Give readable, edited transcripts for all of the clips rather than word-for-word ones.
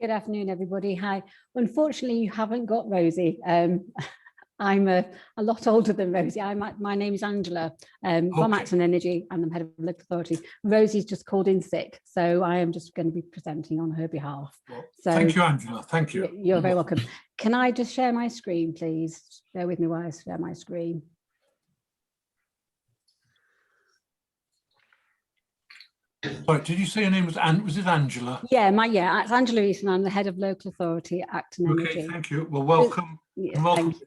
Good afternoon, everybody. Hi. Unfortunately, you haven't got Rosie. I'm a lot older than Rosie. My name is Angela from Acton Energy, and I'm head of local authority. Rosie's just called in sick, so I am just going to be presenting on her behalf. Well, so thank you, Angela. Thank you. You're very welcome. Can I just share my screen, please? Bear with me while I share my screen. Sorry, did you say your name was it Angela? Yeah, it's Angela Easton. I'm the head of local authority at Acton Energy. Okay, thank you. Well, welcome. Thank you.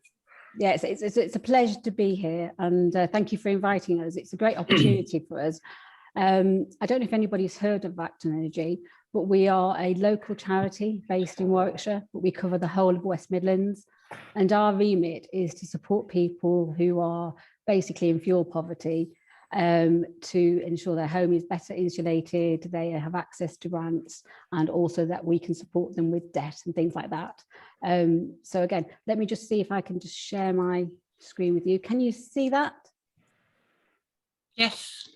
Yeah, it's a pleasure to be here, and thank you for inviting us. It's a great opportunity for us. I don't know if anybody's heard of Acton Energy, but we are a local charity based in Warwickshire, but we cover the whole of West Midlands, and our remit is to support people who are basically in fuel poverty, to ensure their home is better insulated, they have access to grants, and also that we can support them with debt and things like that. So again, let me just see if I can just share my screen with you. Can you see that? Yes.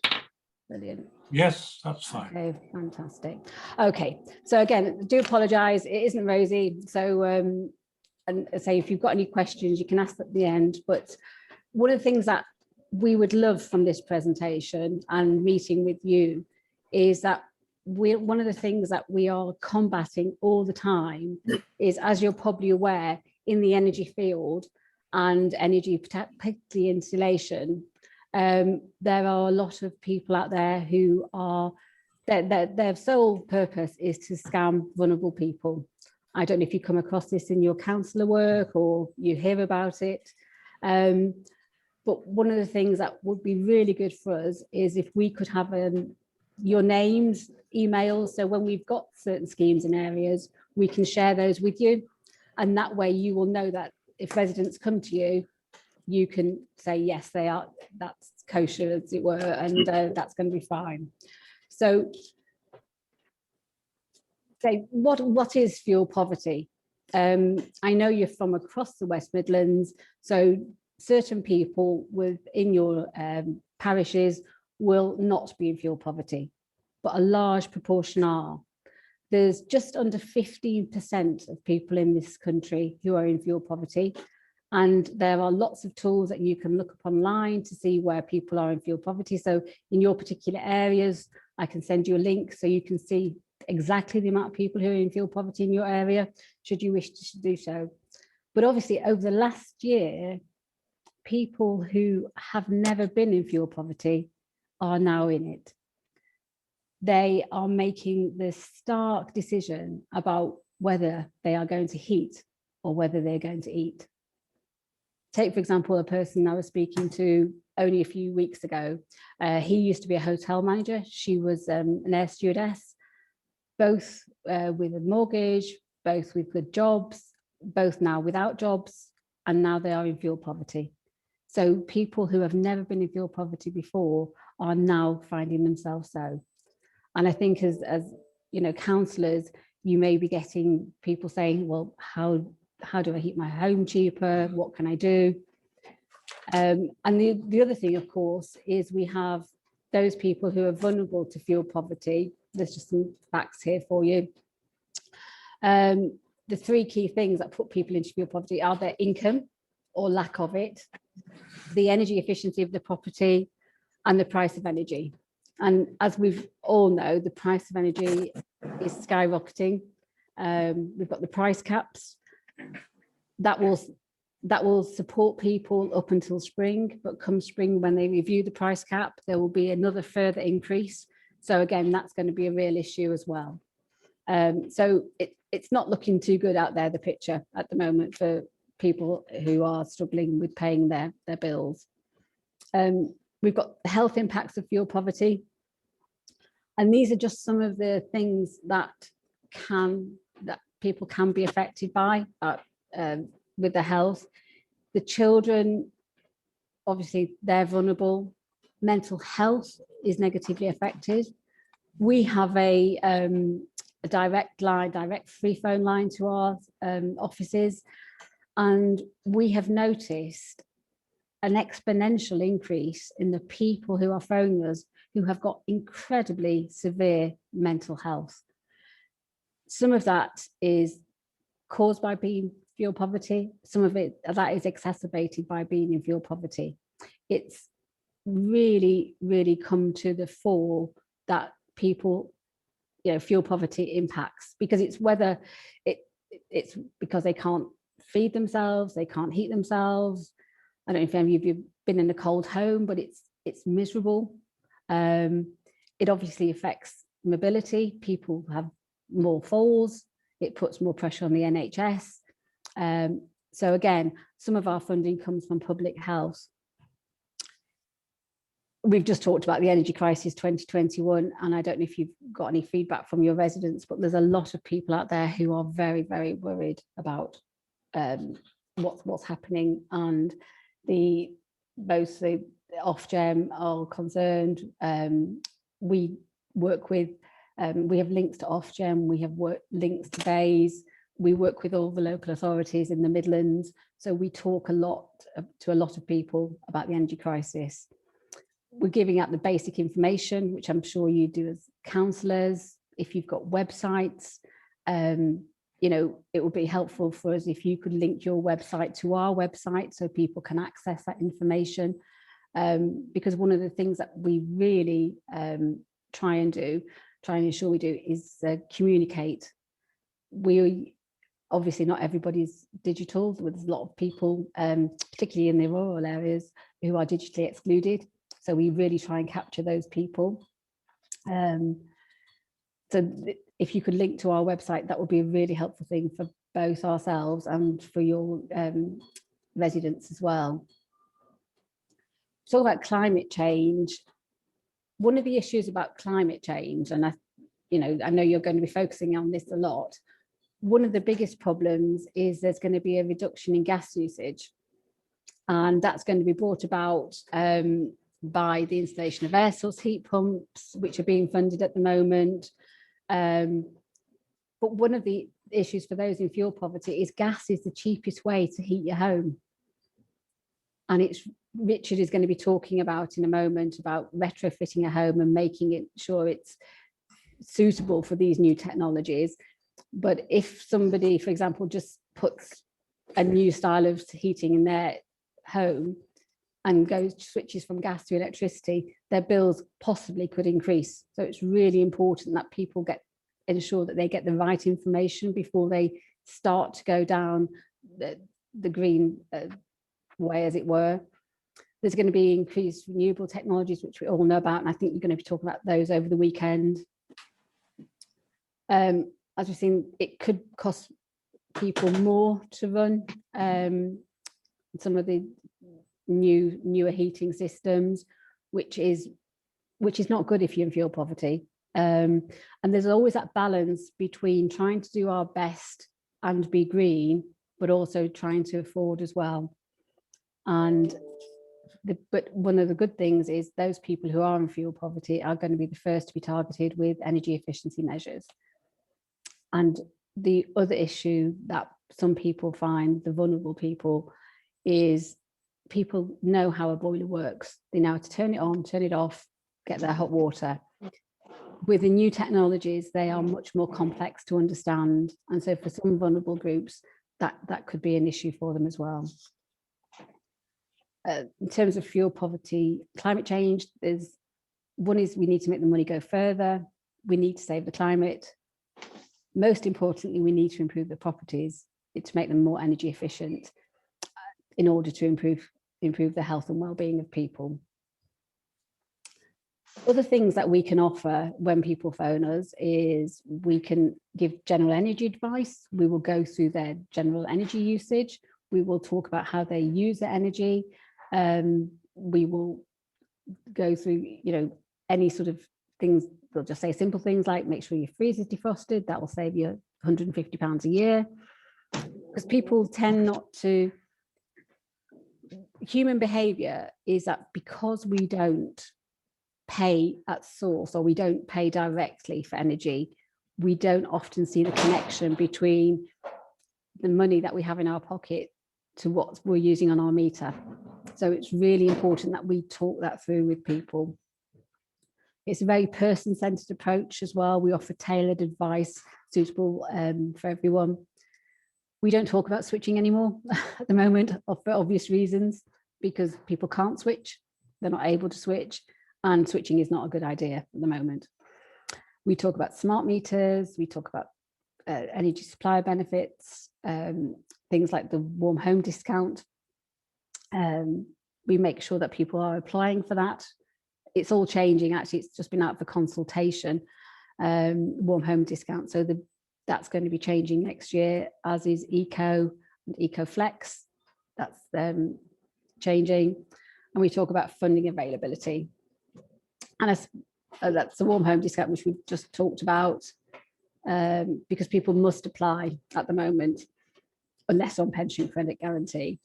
Brilliant. Yes, that's fine. Okay, fantastic. Okay, so again, I do apologise, it isn't Rosie. So, and say if you've got any questions, you can ask at the end. But one of the things that we would love from this presentation and meeting with you is that one of the things that we are combating all the time is, as you're probably aware, in the energy field and energy, particularly insulation, there are a lot of people out there who are, their sole purpose is to scam vulnerable people. I don't know if you come across this in your counsellor work or you hear about it. But one of the things that would be really good for us is if we could have your names, emails. So when we've got certain schemes in areas, we can share those with you. And that way you will know that if residents come to you, you can say, yes, they are, that's kosher, as it were, and that's going to be fine. So say, what is fuel poverty? I know you're from across the West Midlands, so certain people within your parishes will not be in fuel poverty, but a large proportion are. There's just under 15% of people in this country who are in fuel poverty, and there are lots of tools that you can look up online to see where people are in fuel poverty. So in your particular areas, I can send you a link so you can see exactly the amount of people who are in fuel poverty in your area, should you wish to do so. But obviously over the last year, people who have never been in fuel poverty are now in it. They are making the stark decision about whether they are going to heat or whether they're going to eat. Take, for example, a person I was speaking to only a few weeks ago. He used to be a hotel manager. She was an air stewardess, both with a mortgage, both with good jobs, both now without jobs, and now they are in fuel poverty. So people who have never been in fuel poverty before are now finding themselves so. And I think as you know, counsellors, you may be getting people saying, well, how do I heat my home cheaper? What can I do? And the other thing, of course, is we have those people who are vulnerable to fuel poverty. There's just some facts here for you. The three key things that put people into fuel poverty are their income or lack of it, the energy efficiency of the property, and the price of energy. And as we've all know, the price of energy is skyrocketing. We've got the price caps that will support people up until spring, but come spring, when they review the price cap, there will be another further increase. So again, that's going to be a real issue as well. So it's not looking too good out there, the picture at the moment, for people who are struggling with paying their bills. We've got the health impacts of fuel poverty. And these are just some of the things that people can be affected by with their health. The children, obviously, they're vulnerable. Mental health is negatively affected. We have a direct free phone line to our offices, and we have noticed an exponential increase in the people who are phoning us who have got incredibly severe mental health. Some of that is caused by being fuel poverty. Some of it that is exacerbated by being in fuel poverty. It's really, really come to the fore that people, fuel poverty impacts, because it's whether it's because they can't feed themselves, they can't heat themselves. I don't know if any of you have been in a cold home, but it's miserable. It obviously affects mobility. People have more falls. It puts more pressure on the NHS. So again, some of our funding comes from public health. We've just talked about the energy crisis 2021, and I don't know if you've got any feedback from your residents, but there's a lot of people out there who are very, very worried about what's happening, and both the Ofgem are concerned. We work with, we have links to Ofgem, we have links to BEIS, we work with all the local authorities in the Midlands, so we talk a lot to a lot of people about the energy crisis. We're giving out the basic information, which I'm sure you do as councillors. If you've got websites, it would be helpful for us if you could link your website to our website so people can access that information. Because one of the things that we really try and ensure we do is communicate. We obviously, not everybody's digital. There's a lot of people, particularly in the rural areas, who are digitally excluded. So we really try and capture those people. So if you could link to our website, that would be a really helpful thing for both ourselves and for your residents as well. Talk about climate change. One of the issues about climate change, and I know you're going to be focusing on this a lot, one of the biggest problems is there's going to be a reduction in gas usage. And that's going to be brought about by the installation of air source heat pumps, which are being funded at the moment. But one of the issues for those in fuel poverty is gas is the cheapest way to heat your home. And Richard is going to be talking about in a moment about retrofitting a home and making it sure it's suitable for these new technologies. But if somebody, for example, just puts a new style of heating in their home and switches from gas to electricity, their bills possibly could increase. So it's really important that people ensure that they get the right information before they start to go down the green way, as it were. There's going to be increased renewable technologies, which we all know about, and I think you're going to be talking about those over the weekend. As we've seen, it could cost people more to run some of the newer heating systems, which is not good if you're in fuel poverty. And there's always that balance between trying to do our best and be green, but also trying to afford as well. But one of the good things is those people who are in fuel poverty are going to be the first to be targeted with energy efficiency measures. And the other issue that some people find, the vulnerable people, is people know how a boiler works. They know how to turn it on, turn it off, get their hot water. With the new technologies, they are much more complex to understand. And so for some vulnerable groups, that could be an issue for them as well. In terms of fuel poverty, climate change, one is we need to make the money go further. We need to save the climate. Most importantly, we need to improve the properties to make them more energy efficient in order to improve the health and well-being of people. Other things that we can offer when people phone us is we can give general energy advice. We will go through their general energy usage. We will talk about how they use their energy. We will go through, any sort of things. We'll just say simple things like make sure your freezer is defrosted. That will save you £150 a year. Because people tend not to. Human behaviour is that because we don't pay at source, or we don't pay directly for energy, we don't often see the connection between the money that we have in our pocket to what we're using on our meter. So it's really important that we talk that through with people. It's a very person-centered approach as well. We offer tailored advice suitable for everyone. We don't talk about switching anymore at the moment for obvious reasons, because people can't switch, they're not able to switch, and switching is not a good idea at the moment. We talk about smart meters, we talk about energy supplier benefits, things like the warm home discount. We make sure that people are applying for that. It's all changing, actually. It's just been out for consultation, warm home discount. So that's going to be changing next year, as is Eco and Eco Flex. That's changing. And we talk about funding availability. And that's the warm home discount, which we've just talked about, because people must apply at the moment, unless on pension credit guarantee.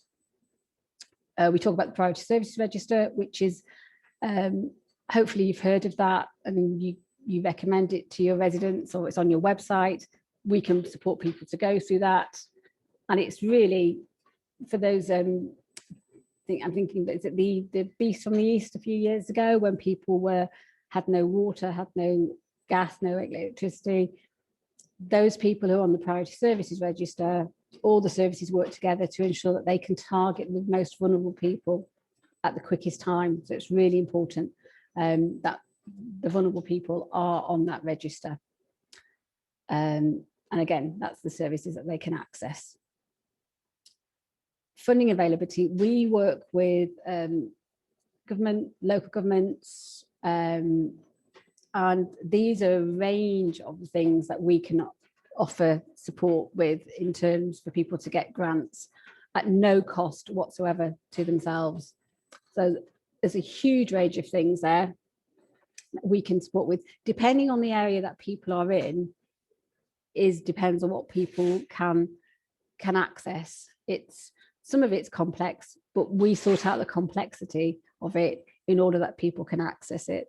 We talk about the Priority Services Register, which is, hopefully you've heard of that. I mean, you recommend it to your residents, or it's on your website. We can support people to go through that. And it's really for those, I'm thinking that, is it the Beast from the East a few years ago, when people had no water, had no gas, no electricity. Those people who are on the Priority Services Register, all the services work together to ensure that they can target the most vulnerable people at the quickest time. So it's really important that the vulnerable people are on that register. And again, that's the services that they can access. Funding availability, we work with government, local governments, and these are a range of things that we can offer support with, in terms for people to get grants at no cost whatsoever to themselves. So there's a huge range of things there that we can support with, depending on the area that people are in. Depends on what people can access. Some of it's complex, but we sort out the complexity of it in order that people can access it.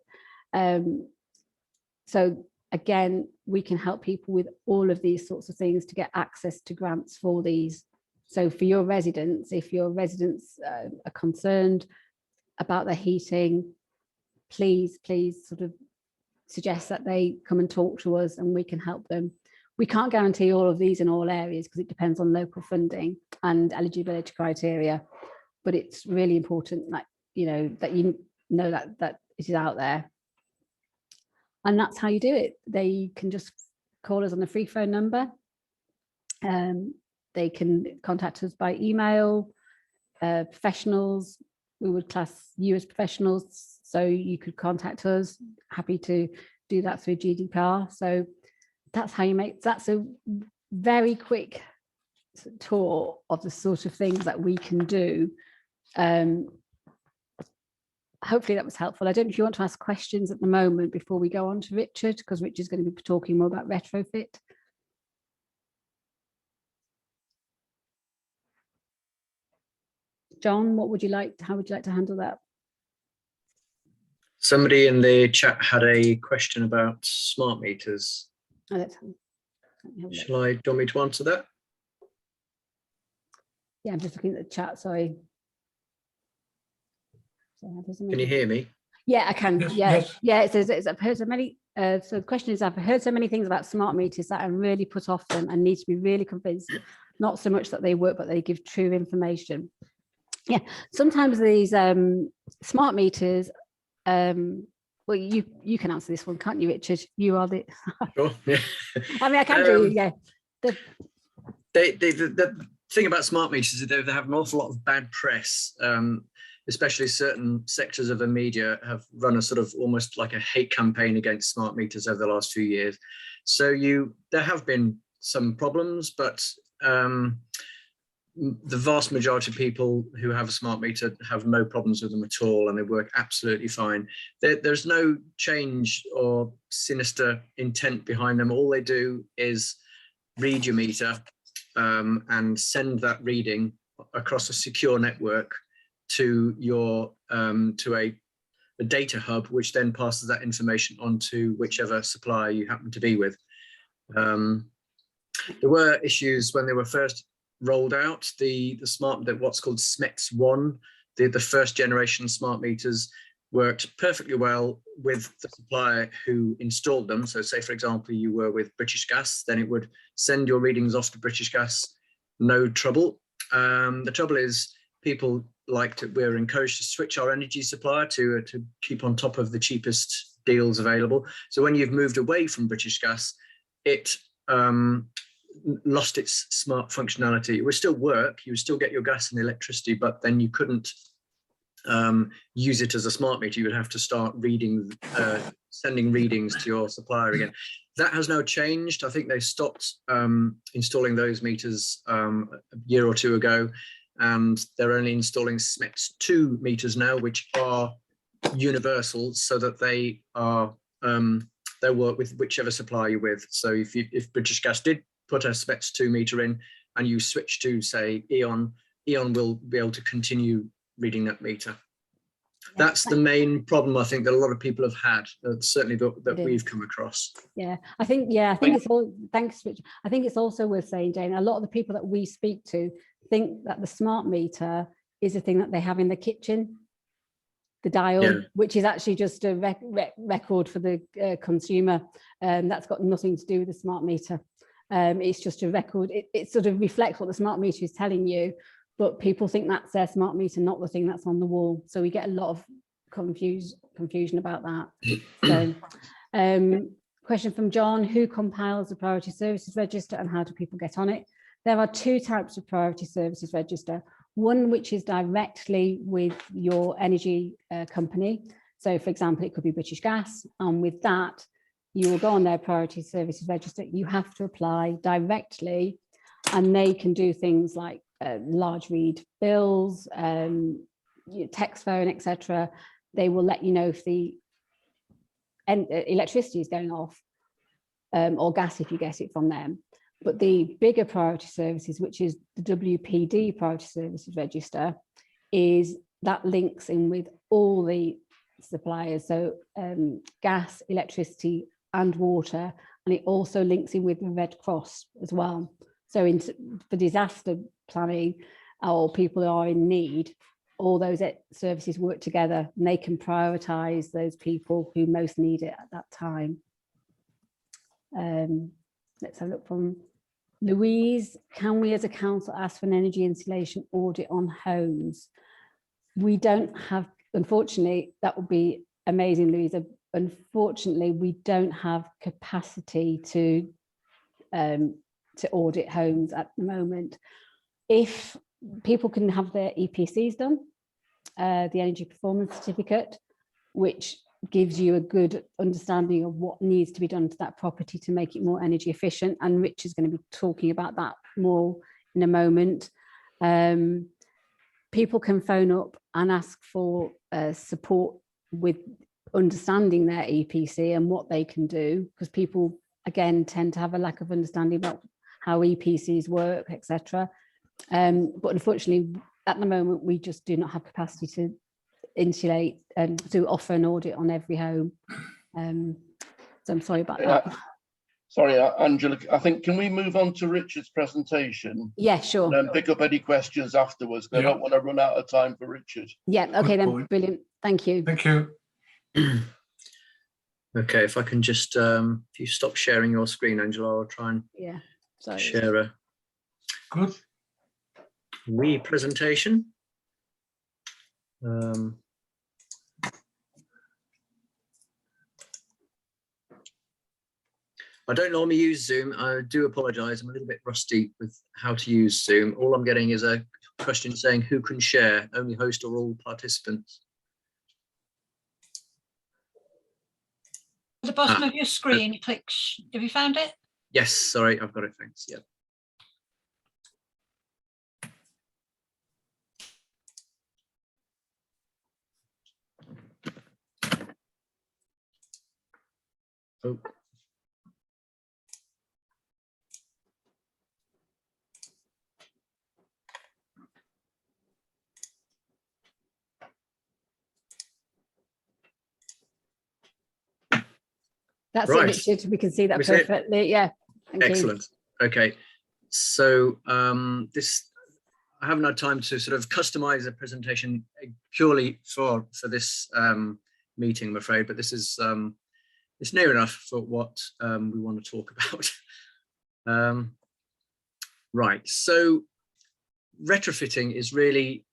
So again, we can help people with all of these sorts of things to get access to grants for these. So for your residents, if your residents are concerned about their heating, please sort of suggest that they come and talk to us, and we can help them. We can't guarantee all of these in all areas, because it depends on local funding and eligibility criteria, but it's really important that that it is out there. And that's how you do it. They can just call us on the free phone number. They can contact us by email. Professionals, we would class you as professionals, so you could contact us. Happy to do that through GDPR. So that's how you that's a very quick tour of the sort of things that we can do. Hopefully that was helpful. I don't know if you want to ask questions at the moment before we go on to Richard, because Richard's going to be talking more about retrofit. John, how would you like to handle that? Somebody in the chat had a question about smart meters. Oh, Shall I, do you want me to answer that? Yeah, I'm just looking at the chat, sorry. Can you hear me? Yeah, I can. Yes. Yeah. It says I've heard so many. So the question is, I've heard so many things about smart meters that I'm really put off them and need to be really convinced. Not so much that they work, but they give true information. Yeah, sometimes these smart meters. Well, you can answer this one, can't you, Richard? You are the. Sure. Yeah. I mean, I can do. Yeah. The thing about smart meters is that they have an awful lot of bad press. Especially certain sectors of the media have run a sort of almost like a hate campaign against smart meters over the last few years. So there have been some problems, but the vast majority of people who have a smart meter have no problems with them at all, and they work absolutely fine. There's no change or sinister intent behind them. All they do is read your meter and send that reading across a secure network to your to a data hub, which then passes that information on to whichever supplier you happen to be with. There were issues when they were first rolled out, what's called SMEX1, the first generation smart meters worked perfectly well with the supplier who installed them. So say, for example, you were with British Gas, then it would send your readings off to British Gas, no trouble. The trouble is people we're encouraged to switch our energy supplier to keep on top of the cheapest deals available. So when you've moved away from British Gas, it lost its smart functionality. It would still work, you would still get your gas and electricity, but then you couldn't use it as a smart meter. You would have to start sending readings to your supplier again. That has now changed. I think they stopped installing those meters a year or two ago, and they're only installing SMETS2 meters now, which are universal, so that they work with whichever supplier you're with. So if British Gas did put a SMETS2 meter in and you switch to, say, E.ON will be able to continue reading that meter. That's the main problem I think that a lot of people have had, certainly that we've come across. Yeah, I think it's all, thanks, Richard. I think it's also worth saying, Jane, a lot of the people that we speak to think that the smart meter is a thing that they have in the kitchen, the dial, which is actually just a record for the consumer. That's got nothing to do with the smart meter. It's just a record. It sort of reflects what the smart meter is telling you, but people think that's their smart meter, not the thing that's on the wall. So we get a lot of confusion about that. So, question from John: who compiles the priority services register and how do people get on it? There are two types of priority services register. One which is directly with your energy company. So for example, it could be British Gas, and with that, you will go on their priority services register. You have to apply directly, and they can do things like large read bills, text phone, etc. They will let you know if the electricity is going off, or gas if you get it from them. But the bigger priority services, which is the WPD priority services register, is that links in with all the suppliers, so gas, electricity and water, and it also links in with the Red Cross as well. So for disaster planning, or people who are in need, all those services work together and they can prioritise those people who most need it at that time. Let's have a look from Louise. Can we as a council ask for an energy insulation audit on homes? We don't have, unfortunately, that would be amazing, Louise. Unfortunately, we don't have capacity to audit homes at the moment. If people can have their EPCs done, the energy performance certificate, which gives you a good understanding of what needs to be done to that property to make it more energy efficient, and Rich is going to be talking about that more in a moment. People can phone up and ask for support with understanding their EPC and what they can do, because people again tend to have a lack of understanding about how EPCs work, etc. But unfortunately at the moment we just do not have capacity to insulate and to offer an audit on every home. So I'm sorry about that. Sorry, Angela, I think, can we move on to Richard's presentation? Yeah, sure. And then pick up any questions afterwards. I don't want to run out of time for Richard. Yeah, okay then, brilliant. Thank you. Thank you. Okay, if I can just, if you stop sharing your screen, Angela, I'll try and share a wee presentation. I don't normally use Zoom. I do apologise. I'm a little bit rusty with how to use Zoom. All I'm getting is a question saying who can share, only host or all participants. At the bottom of your screen, you click, have you found it? Yes, sorry, I've got it, thanks, yeah. Oh. That's right. it, Richard. We can see that perfectly. Yeah. Excellent. Okay. So this, I haven't had time to sort of customize a presentation purely for this meeting, I'm afraid, but this is it's near enough for what we want to talk about. Right, so retrofitting is really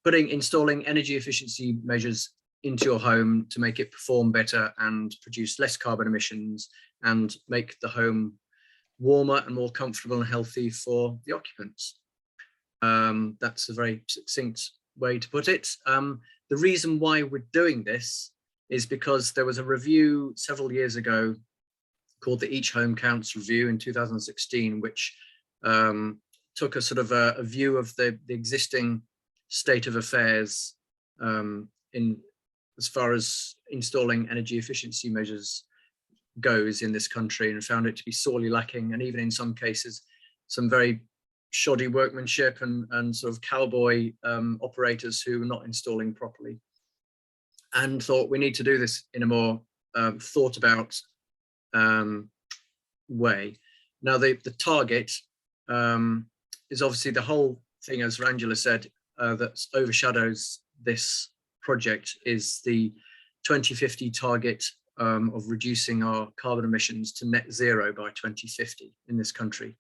installing energy efficiency measures into your home to make it perform better and produce less carbon emissions and make the home warmer and more comfortable and healthy for the occupants. That's a very succinct way to put it. The reason why we're doing this is because there was a review several years ago called the Each Home Counts Review in 2016, which took a sort of a view of the existing state of affairs in as far as installing energy efficiency measures goes in this country, and found it to be sorely lacking, and even in some cases some very shoddy workmanship and sort of cowboy operators who were not installing properly, and thought we need to do this in a more thought about way. Now the target is obviously the whole thing, as Angela said, that overshadows this project is the 2050 target of reducing our carbon emissions to net zero by 2050 in this country.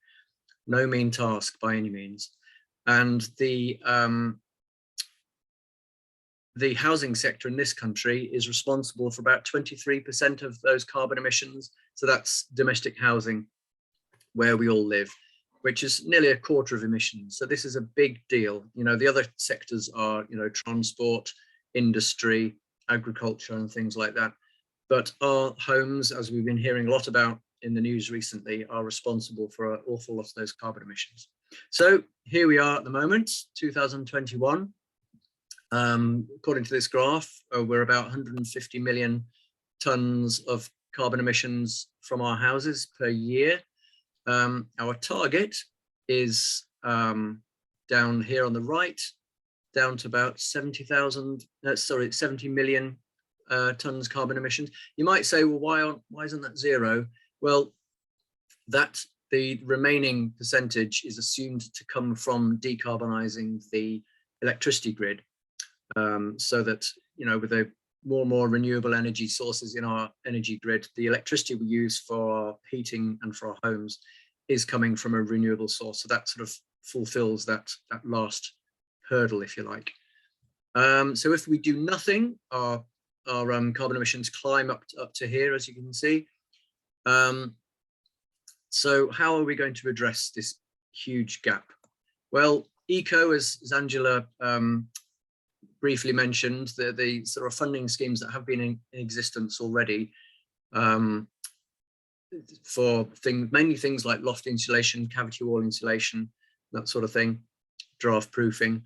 No mean task by any means. And the housing sector in this country is responsible for about 23% of those carbon emissions. So that's domestic housing where we all live, which is nearly a quarter of emissions. So this is a big deal. You know, the other sectors are, you know, transport, industry, agriculture and things like that. But our homes, as we've been hearing a lot about in the news recently, are responsible for an awful lot of those carbon emissions. So here we are at the moment, 2021. According to this graph, we're about 150 million tons of carbon emissions from our houses per year. Our target is down here on the right, down to about 70 million tons carbon emissions. You might say, well, why isn't that zero? Well, that the remaining percentage is assumed to come from decarbonising the electricity grid, so that, you know, with the more and more renewable energy sources in our energy grid, the electricity we use for our heating and for our homes is coming from a renewable source. So that sort of fulfills that last hurdle, if you like. So if we do nothing, our carbon emissions climb up to here, as you can see. So how are we going to address this huge gap? Well, ECO, as Angela briefly mentioned, the sort of funding schemes that have been in existence already for mainly things like loft insulation, cavity wall insulation, that sort of thing, draft proofing.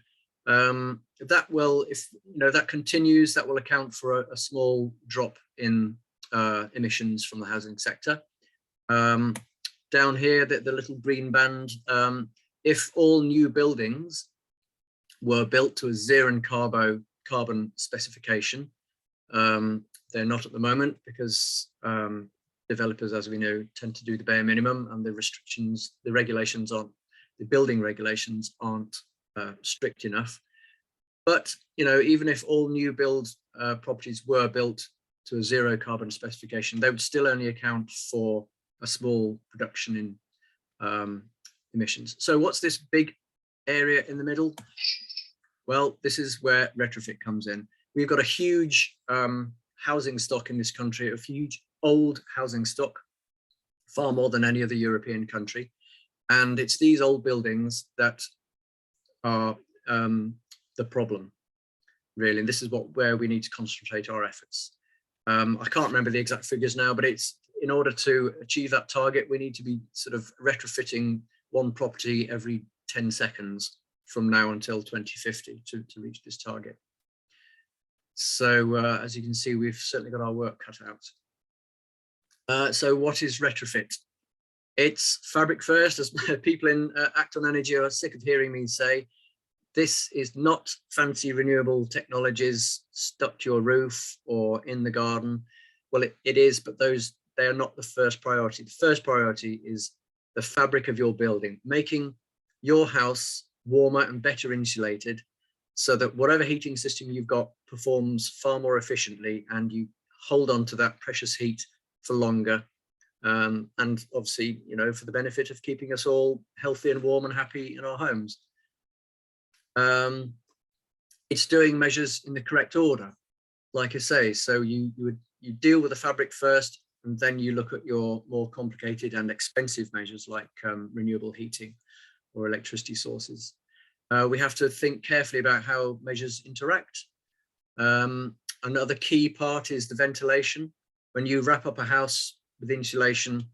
That will, if you know, that continues, that will account for a small drop in emissions from the housing sector. Down here, the little green band, if all new buildings were built to a zero carbon specification, they're not at the moment because developers, as we know, tend to do the bare minimum, and the restrictions, the regulations aren't, the building regulations aren't strict enough. But, you know, even if all new build properties were built to a zero carbon specification, they would still only account for a small reduction in emissions. So what's this big area in the middle? Well, this is where retrofit comes in. We've got a huge housing stock in this country, a huge old housing stock, far more than any other European country. And it's these old buildings that are the problem, really. And this is where we need to concentrate our efforts. I can't remember the exact figures now, but it's in order to achieve that target, we need to be sort of retrofitting one property every 10 seconds from now until 2050 to reach this target. So as you can see, we've certainly got our work cut out. So what is retrofit? It's fabric first, as people in Acton Energy are sick of hearing me say. This is not fancy renewable technologies stuck to your roof or in the garden. Well, it is, but they are not the first priority. The first priority is the fabric of your building, making your house warmer and better insulated so that whatever heating system you've got performs far more efficiently and you hold on to that precious heat for longer. And obviously, you know, for the benefit of keeping us all healthy and warm and happy in our homes. It's doing measures in the correct order, like I say. So you deal with the fabric first, and then you look at your more complicated and expensive measures like renewable heating or electricity sources. We have to think carefully about how measures interact. Another key part is the ventilation. When you wrap up a house with insulation,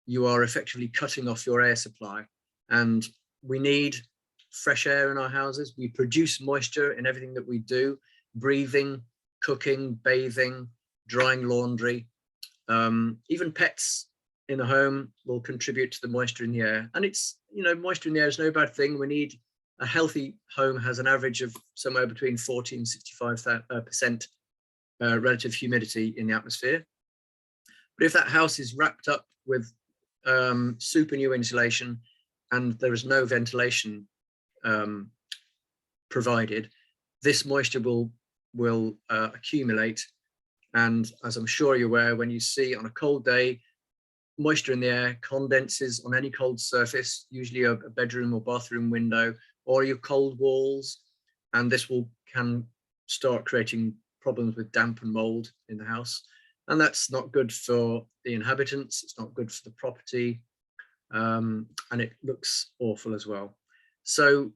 you are effectively cutting off your air supply, and we need fresh air in our houses. We produce moisture in everything that we do: breathing, cooking, bathing, drying laundry. Even pets in the home will contribute to the moisture in the air. And it's, you know, moisture in the air is no bad thing. We need a healthy home has an average of somewhere between 40 and 65% relative humidity in the atmosphere. But if that house is wrapped up with super new insulation and there is no ventilation provided, this moisture will accumulate. And as I'm sure you're aware, when you see on a cold day, moisture in the air condenses on any cold surface, usually a bedroom or bathroom window, or your cold walls, and this can start creating problems with damp and mold in the house. And that's not good for the inhabitants, it's not good for the property, and it looks awful as well. So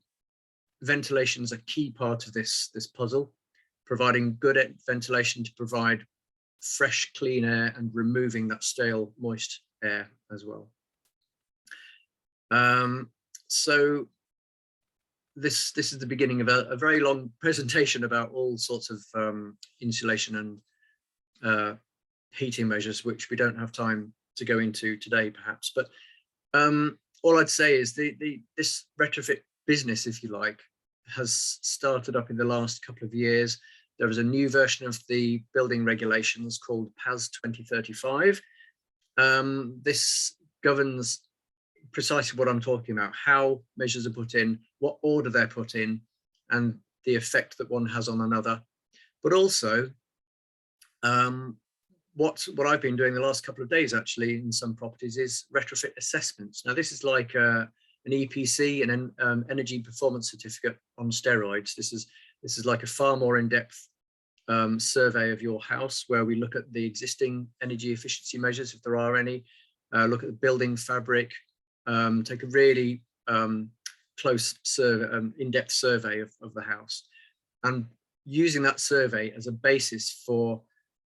ventilation is a key part of this puzzle, providing good ventilation to provide fresh, clean air and removing that stale, moist air as well. So this is the beginning of a very long presentation about all sorts of insulation and heating measures, which we don't have time to go into today, perhaps. But all I'd say is this retrofit business, if you like, has started up in the last couple of years. There is a new version of the building regulations called PAS 2035. This governs precisely what I'm talking about: how measures are put in, what order they're put in, and the effect that one has on another. But also, what I've been doing the last couple of days actually in some properties is retrofit assessments. Now this is like an EPC, an energy performance certificate on steroids. This is like a far more in-depth survey of your house, where we look at the existing energy efficiency measures, if there are any, look at the building fabric, take a really close survey, in-depth survey of the house, and using that survey as a basis for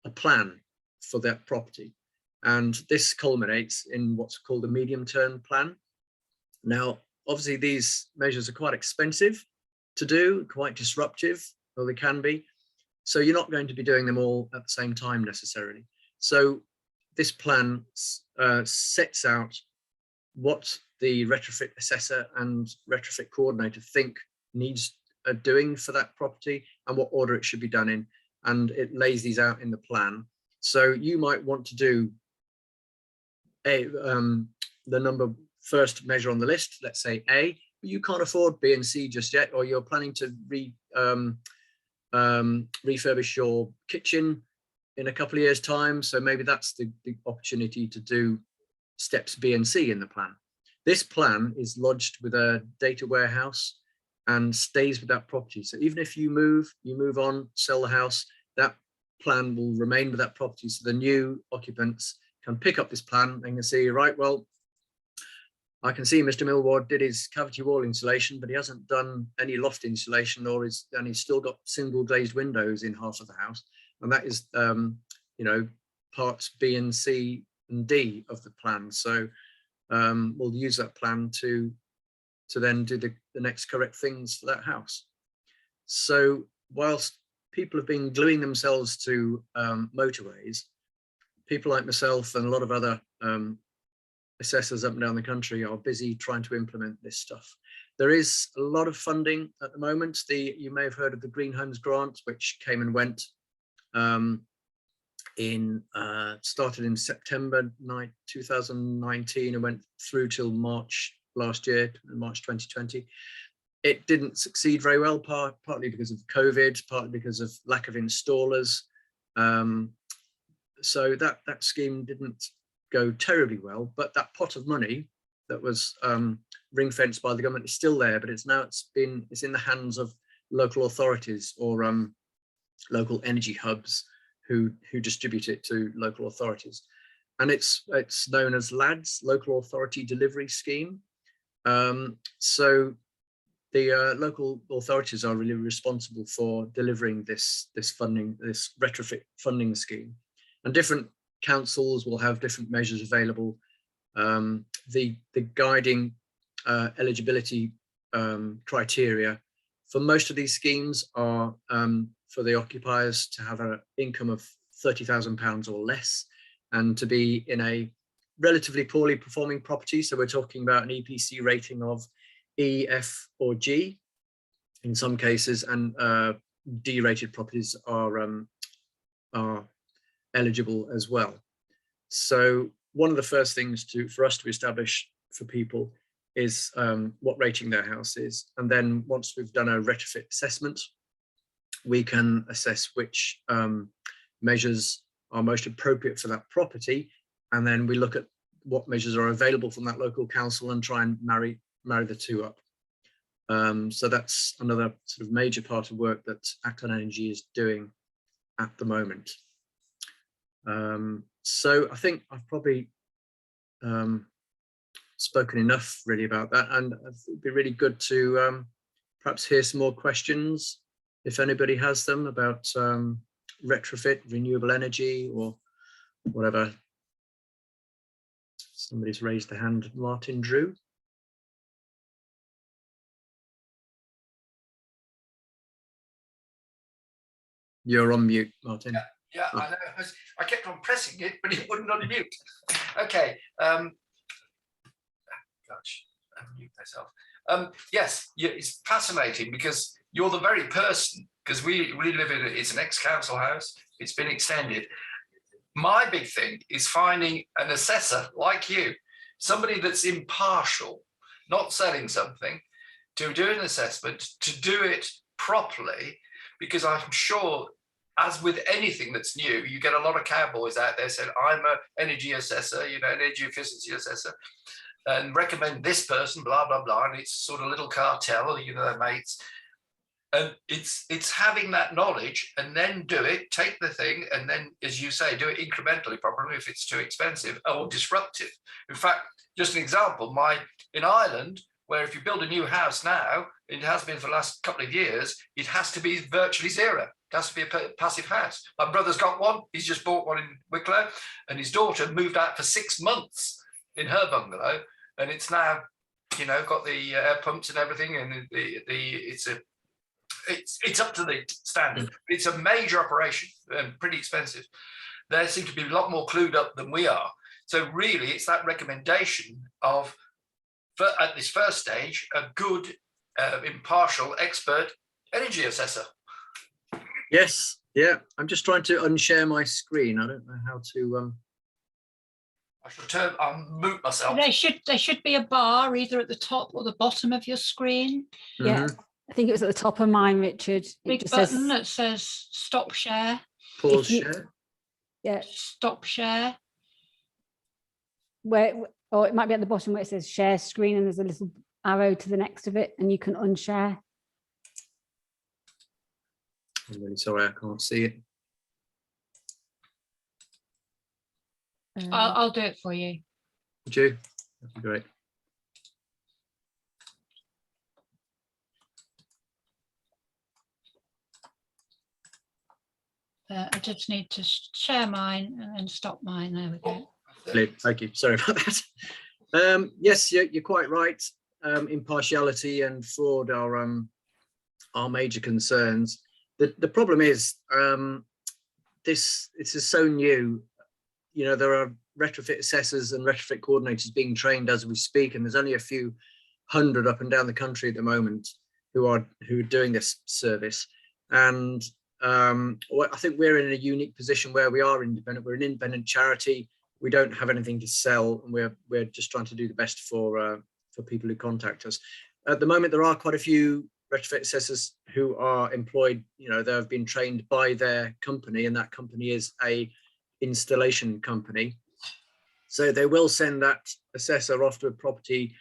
a plan for that property. And this culminates in what's called a medium-term plan. Now, obviously, these measures are quite expensive to do, quite disruptive, or they can be. So you're not going to be doing them all at the same time necessarily. So this plan sets out what the retrofit assessor and retrofit coordinator think needs doing for that property and what order it should be done in. And it lays these out in the plan. So you might want to do the first measure on the list, let's say A, but you can't afford B and C just yet, or you're planning to refurbish your kitchen in a couple of years' time. So maybe that's the opportunity to do steps B and C in the plan. This plan is lodged with a data warehouse and stays with that property. So even if you move on, sell the house, that plan will remain with that property. So the new occupants can pick up this plan and can see, right, well, I can see Mr. Millward did his cavity wall insulation, but he hasn't done any loft insulation, and he's still got single glazed windows in half of the house. And that is, you know, parts B and C and D of the plan. So we'll use that plan to then do the next correct things for that house. So whilst people have been gluing themselves to motorways, people like myself and a lot of other assessors up and down the country are busy trying to implement this stuff. There is a lot of funding at the moment. You may have heard of the Green Homes Grant, which came and went started in September 2019 and went through till March last year, March 2020. it didn't succeed very well, partly because of COVID, partly because of lack of installers. So that scheme didn't go terribly well, but that pot of money that was ring fenced by the government is still there, but it's in the hands of local authorities or local energy hubs who distribute it to local authorities. And it's known as LADS, Local Authority Delivery Scheme. So the local authorities are really responsible for delivering this funding, this retrofit funding scheme. And different councils will have different measures available. The guiding eligibility criteria for most of these schemes are for the occupiers to have an income of £30,000 or less, and to be in a relatively poorly performing property. So we're talking about an EPC rating of E, F or G in some cases, and D-rated properties are eligible as well. So one of the first things for us to establish for people is what rating their house is. And then once we've done a retrofit assessment, we can assess which measures are most appropriate for that property. And then we look at what measures are available from that local council and try and marry the two up. So that's another sort of major part of work that Acton Energy is doing at the moment. So I think I've probably spoken enough really about that, and it'd be really good to perhaps hear some more questions if anybody has them about retrofit, renewable energy or whatever. Somebody's raised their hand. Martin Drew. You're on mute, Martin. Yeah, I know. I kept on pressing it, but it wouldn't unmute. Okay. Gosh, I mute myself. Yes, it's fascinating because you're the very person, because we live in it's an ex-council house. It's been extended. My big thing is finding an assessor like you, somebody that's impartial, not selling something, to do an assessment, to do it properly, because I'm sure, as with anything that's new, you get a lot of cowboys out there saying, I'm an energy assessor, energy efficiency assessor, and recommend this person, blah, blah, blah. And it's sort of little cartel, their mates. And it's having that knowledge and then do it, take the thing, and then, as you say, do it incrementally, probably if it's too expensive or disruptive. In fact, just an example, in Ireland, where if you build a new house now, it has been for the last couple of years, it has to be virtually zero. It has to be a passive house. My brother's got one. He's just bought one in Wicklow, and his daughter moved out for 6 months in her bungalow, and it's now, got the air pumps and everything, and it's up to the standard. It's a major operation and pretty expensive. They seem to be a lot more clued up than we are. So really, it's that recommendation of, at this first stage, a good, impartial, expert energy assessor. Yes, yeah. I'm just trying to unshare my screen. I don't know how to. I should mute myself. There should be a bar either at the top or the bottom of your screen. Yeah, I think it was at the top of mine, Richard. Big button that says stop share. Pause share. Yeah. Stop share. Or it might be at the bottom where it says share screen, and there's a little arrow to the next of it, and you can unshare. I'm really sorry, I can't see it. I'll do it for you. Would you? That'd be great. I just need to share mine and then stop mine. There we go. Brilliant. Thank you. Sorry about that. Yes, you're quite right. Impartiality and fraud are major concerns. The problem is this is so new. There are retrofit assessors and retrofit coordinators being trained as we speak, and there's only a few hundred up and down the country at the moment who are doing this service. And I think we're in a unique position where we are independent. We're an independent charity. We don't have anything to sell, and we're just trying to do the best for people who contact us. at the moment, there are quite a few retrofit assessors who are employed, they have been trained by their company, and that company is a installation company. So they will send that assessor off to a property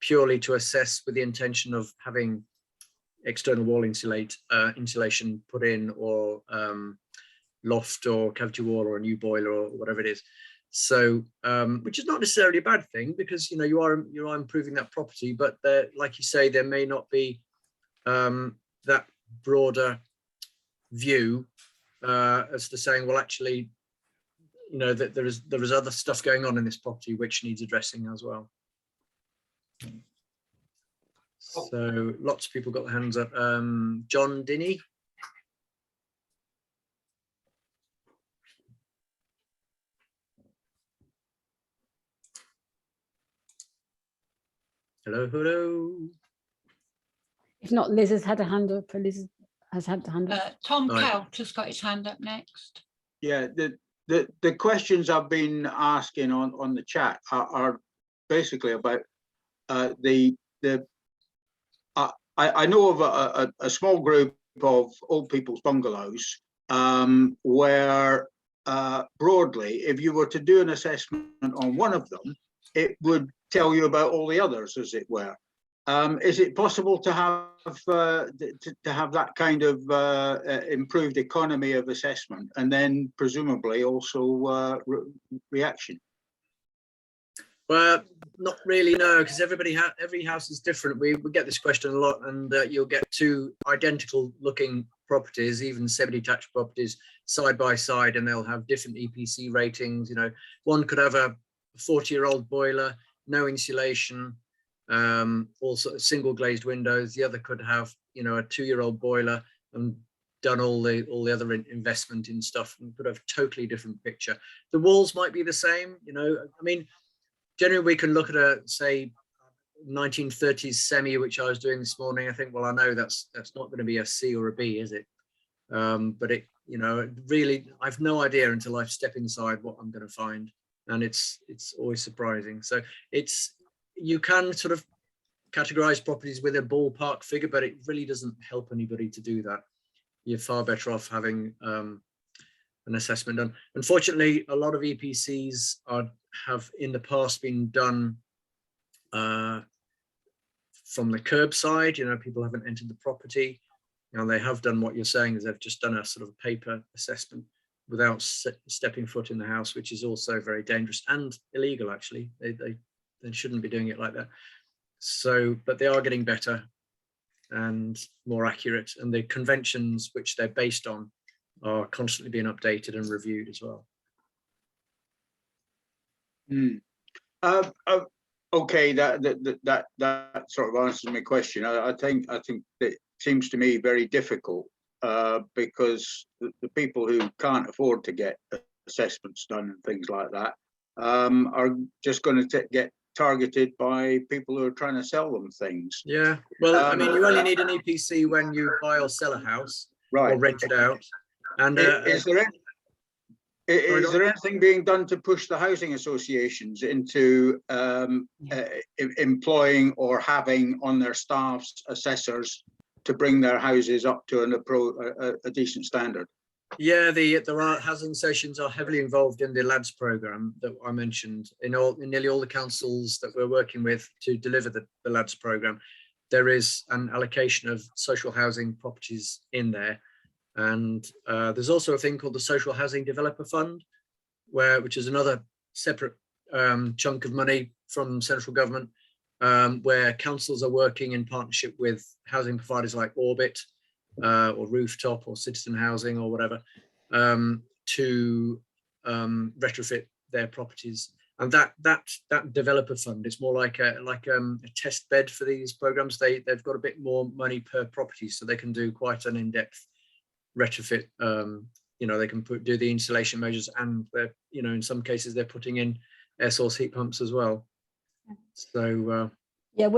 purely to assess with the intention of having external wall insulation put in, or loft or cavity wall, or a new boiler, or whatever it is. So which is not necessarily a bad thing, because you are improving that property, but there, like you say, there may not be that broader view as to saying, well, actually, that there is other stuff going on in this property which needs addressing as well. So lots of people got their hands up. John Dinney. Hello, hello. If not, Liz has had a hand up. Liz has had a hand up. Tom Right. Celt has got his hand up next. Yeah, the questions I've been asking on the chat are basically about I know of a small group of old people's bungalows where broadly, if you were to do an assessment on one of them, it would tell you about all the others, as it were. Is it possible to have that kind of improved economy of assessment, and then presumably also reaction? Well, not really, no, because every house is different. We get this question a lot, and you'll get two identical looking properties, even semi-detached properties, side by side, and they'll have different EPC ratings. One could have a 40-year-old boiler, no insulation, also single glazed windows. The other could have, a 2-year-old boiler and done all the other investment in stuff, and could have a totally different picture. The walls might be the same, I mean, generally we can look at a, say, 1930s semi, which I was doing this morning. I think, well, I know that's not going to be a C or a B, is it? But it, really, I've no idea until I step inside what I'm going to find, and it's always surprising. So you can sort of categorize properties with a ballpark figure, but it really doesn't help anybody to do that. You're far better off having an assessment done. Unfortunately, a lot of EPCs have in the past been done from the curbside. People haven't entered the property. They have done what you're saying, is they've just done a sort of paper assessment without stepping foot in the house, which is also very dangerous and illegal. Actually, they shouldn't be doing it like that. So, but they are getting better and more accurate, and the conventions which they're based on are constantly being updated and reviewed as well. Okay, that sort of answers my question. I think it seems to me very difficult because the people who can't afford to get assessments done and things like that are just going to get targeted by people who are trying to sell them things. Yeah, well, I mean, you only need an EPC when you buy or sell a house, right, or rent it out. And is there anything being done to push the housing associations into employing or having on their staffs assessors to bring their houses up to a decent standard? Yeah, there are housing associations are heavily involved in the LADS program that I mentioned. In nearly all the councils that we're working with to deliver the LADS program, there is an allocation of social housing properties in there. And there's also a thing called the Social Housing Developer Fund, which is another separate chunk of money from central government, where councils are working in partnership with housing providers like Orbit or Rooftop or Citizen Housing or whatever, to retrofit their properties. And that developer fund is more like a test bed for these programs. They've got a bit more money per property, so they can do quite an in-depth retrofit. They can do the insulation measures, and they're, in some cases they're putting in air source heat pumps as well. So yeah,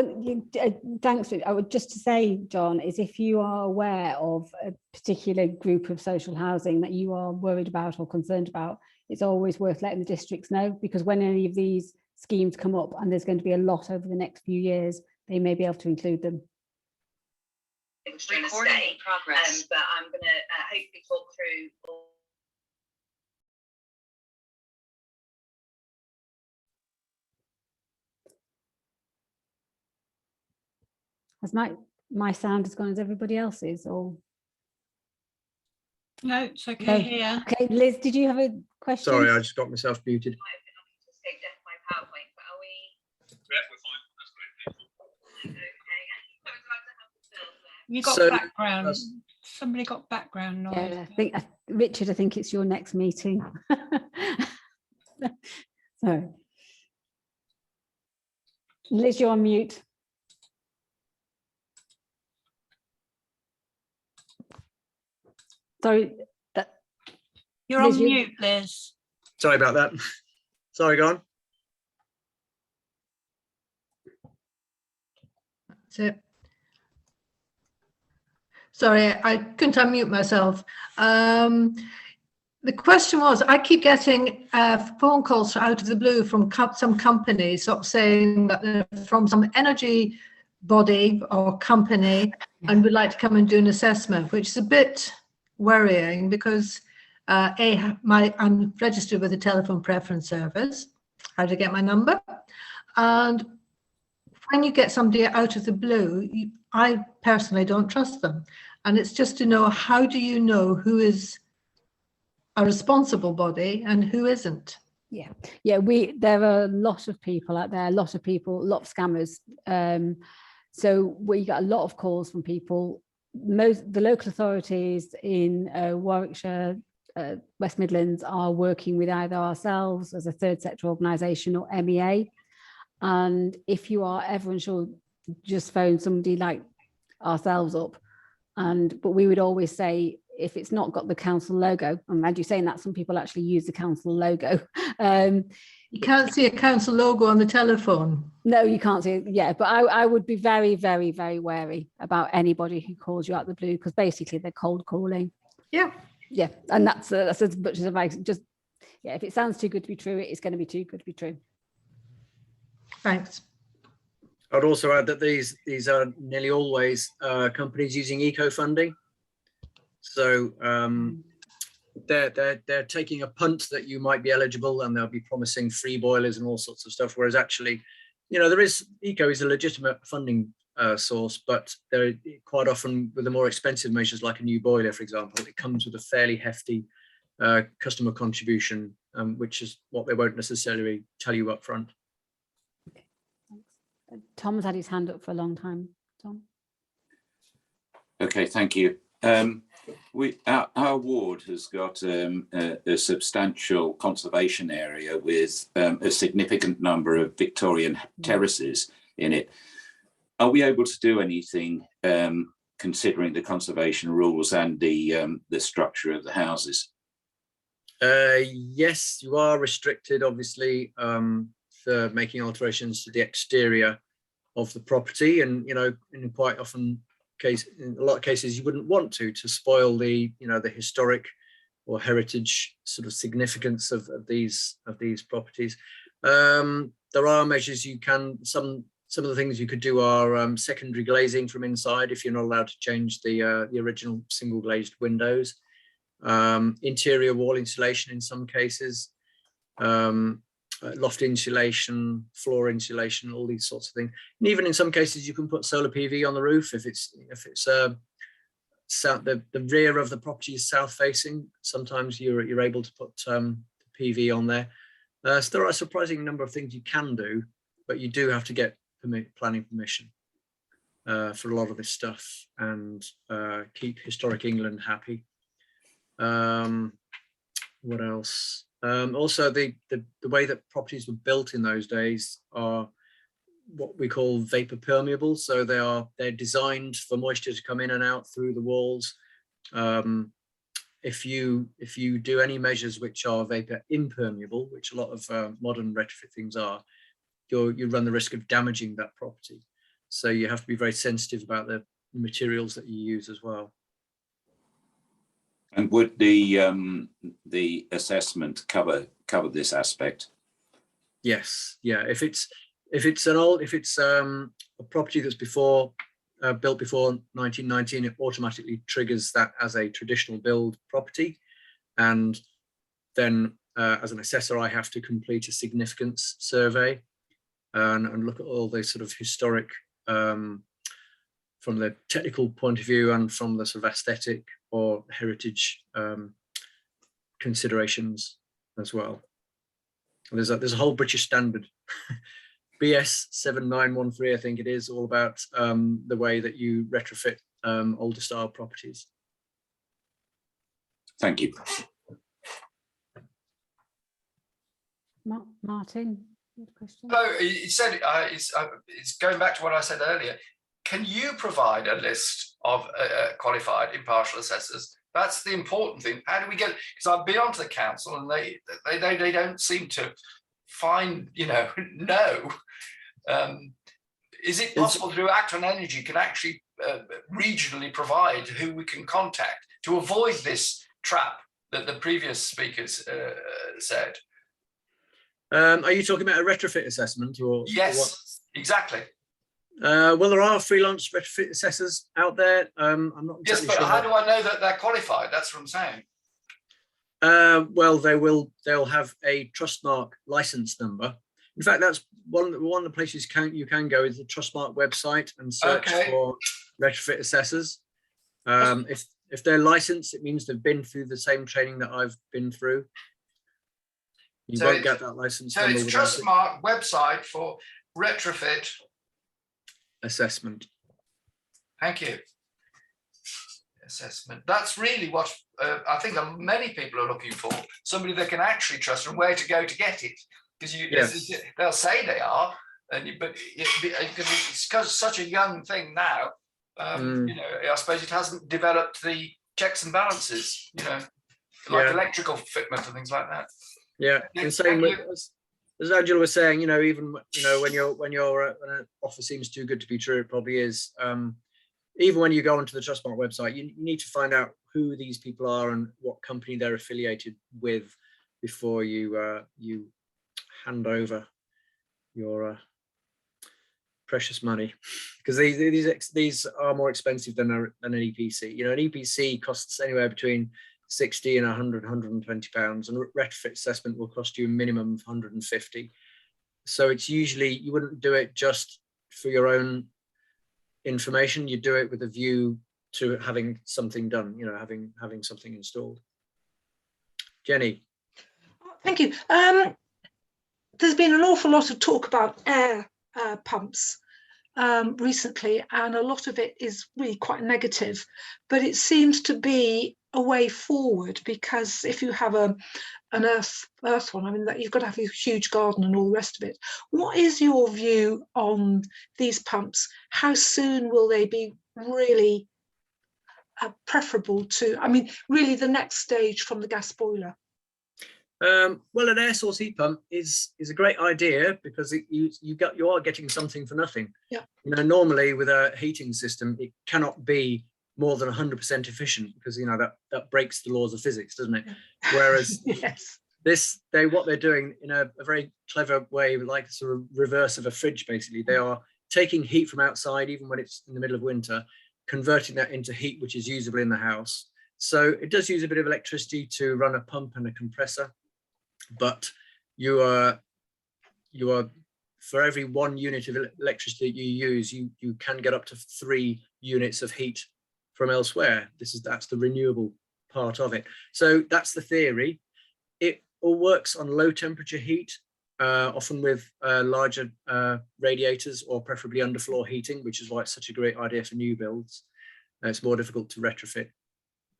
thanks. I would just to say, John, is if you are aware of a particular group of social housing that you are worried about or concerned about, it's always worth letting the districts know, because when any of these schemes come up, and there's going to be a lot over the next few years, they may be able to include them. Recording in progress. But I'm going to hopefully talk through all. Has my sound as gone as everybody else's, or? No, it's okay No. here. Okay, Liz, did you have a question? Sorry, I just got myself muted. To escape death by PowerPoint, but are we? Yeah, we're fine. That's great. Okay. I would like to have the film there. You got So, background. Somebody got background noise. Yeah, I think Richard, I think it's your next meeting. So, Liz, you're on mute. Sorry, You're Liz, on mute, Liz. Sorry about that. Sorry, go on. That's it. Sorry, I couldn't unmute myself. The question was, I keep getting phone calls out of the blue from some companies sort of saying that they're from some energy body or company and would like to come and do an assessment, which is a bit worrying because I'm registered with the telephone preference service. How to get my number? And when you get somebody out of the blue, I personally don't trust them. And it's just to know, how do you know who is a responsible body and who isn't? Yeah, there are a lot of people out there, a lot of scammers. So we got a lot of calls from people. The local authorities in Warwickshire, West Midlands are working with either ourselves as a third sector organisation or MEA. And if you are ever unsure, just phone somebody like ourselves up. But we would always say, if it's not got the council logo, I'm glad you're saying that, some people actually use the council logo. You can't see a council logo on the telephone. No, you can't see it. Yeah, but I would be very, very, very wary about anybody who calls you out the blue, because basically they're cold calling. Yeah. Yeah, and that's as much as advice. Just, yeah, if it sounds too good to be true, it's going to be too good to be true. Thanks. I'd also add that these are nearly always companies using eco funding. So they're taking a punt that you might be eligible, and they'll be promising free boilers and all sorts of stuff. Whereas actually, eco is a legitimate funding source, but they're quite often with the more expensive measures, like a new boiler, for example, it comes with a fairly hefty customer contribution, which is what they won't necessarily tell you up front. Okay, thanks. Tom's had his hand up for a long time. Tom. Okay, thank you. Our ward has got a substantial conservation area with a significant number of Victorian terraces in it. Are we able to do anything considering the conservation rules and the structure of the houses? Yes, you are restricted, obviously, for making alterations to the exterior of the property, and in quite often in a lot of cases you wouldn't want to spoil the the historic or heritage sort of significance of these properties. There are measures you can, some of the things you could do are secondary glazing from inside if you're not allowed to change the original single glazed windows, interior wall insulation in some cases, loft insulation, floor insulation, all these sorts of things. And even in some cases you can put solar PV on the roof if it's the rear of the property is south facing. Sometimes you're able to put PV on there. So there are a surprising number of things you can do, but you do have to get planning permission for a lot of this stuff, and keep Historic England happy. What else? Also, the way that properties were built in those days are what we call vapor permeable. So they're designed for moisture to come in and out through the walls. If you do any measures which are vapor impermeable, which a lot of modern retrofit things are, you run the risk of damaging that property. So you have to be very sensitive about the materials that you use as well. And would the assessment cover this aspect? Yes, yeah. If it's If it's a property that's built before 1919, it automatically triggers that as a traditional build property, and then as an assessor, I have to complete a significance survey and look at all the sort of historic, from the technical point of view and from the sort of aesthetic or heritage considerations as well. There's a whole British standard, BS 7913, I think it is, all about the way that you retrofit older style properties. Thank you. Martin, you have a question? So you said it's going back to what I said earlier. Can you provide a list of qualified impartial assessors? That's the important thing. How do we get? Because I've been onto the council and they don't seem to find, no. Is it possible through Acton Energy can actually regionally provide who we can contact to avoid this trap that the previous speakers said? Are you talking about a retrofit assessment or? Yes, or what? Exactly. Well, there are freelance retrofit assessors out there. I'm not Yes, exactly but sure. how do I know that they're qualified? That's what I'm saying. Well, they'll have a Trustmark license number. In fact, that's one of the places you can go is the Trustmark website and search for retrofit assessors. If they're licensed, it means they've been through the same training that I've been through. You won't get that license So number it's without Trustmark website for retrofit assessment. Thank you. Assessment. That's really what I think many people are looking for. Somebody they can actually trust and where to go to get it. Because they'll say they are, but it's because such a young thing now. I suppose it hasn't developed the checks and balances. Like electrical fitment and things like that. Yeah, and same with, as Angela was saying, even when an offer seems too good to be true, it probably is. Even when you go onto the Trustmark website, you need to find out who these people are and what company they're affiliated with before you hand over your precious money, because these are more expensive than an EPC. An EPC costs anywhere between 60 and 100, 120 pounds, and retrofit assessment will cost you a minimum of 150. So it's usually, you wouldn't do it just for your own information, you do it with a view to having something done, having something installed. Jenny. Thank you. There's been an awful lot of talk about air pumps recently, and a lot of it is really quite negative, but it seems to be a way forward, because if you have an earth one, I mean, that you've got to have a huge garden and all the rest of it. What is your view on these pumps? How soon will they be really preferable to, I mean, really the next stage from the gas boiler? Well, an air source heat pump is a great idea, because you are getting something for nothing. Yeah. Normally with a heating system, it cannot be more than 100% efficient, because that breaks the laws of physics, doesn't it? Whereas yes, what they're doing in a very clever way, like sort of reverse of a fridge, basically, they are taking heat from outside, even when it's in the middle of winter, converting that into heat which is usable in the house. So it does use a bit of electricity to run a pump and a compressor, but you are for every 1 unit of electricity you use, you can get up to 3 units of heat from elsewhere. That's the renewable part of it. So that's the theory. It all works on low temperature heat, often with larger radiators, or preferably underfloor heating, which is why it's such a great idea for new builds. It's more difficult to retrofit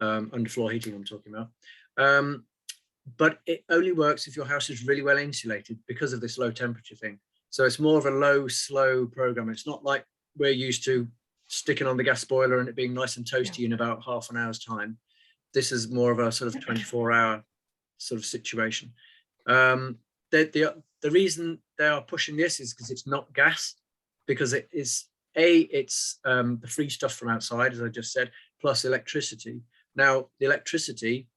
underfloor heating I'm talking about. But it only works if your house is really well insulated because of this low temperature thing. So it's more of a low, slow program. It's not like we're used to sticking on the gas boiler and it being nice and toasty in about half an hour's time. This is more of a sort of 24-hour sort of situation. The reason they are pushing this is because it's not gas, because it is it's the free stuff from outside, as I just said, plus electricity. Now, the electricity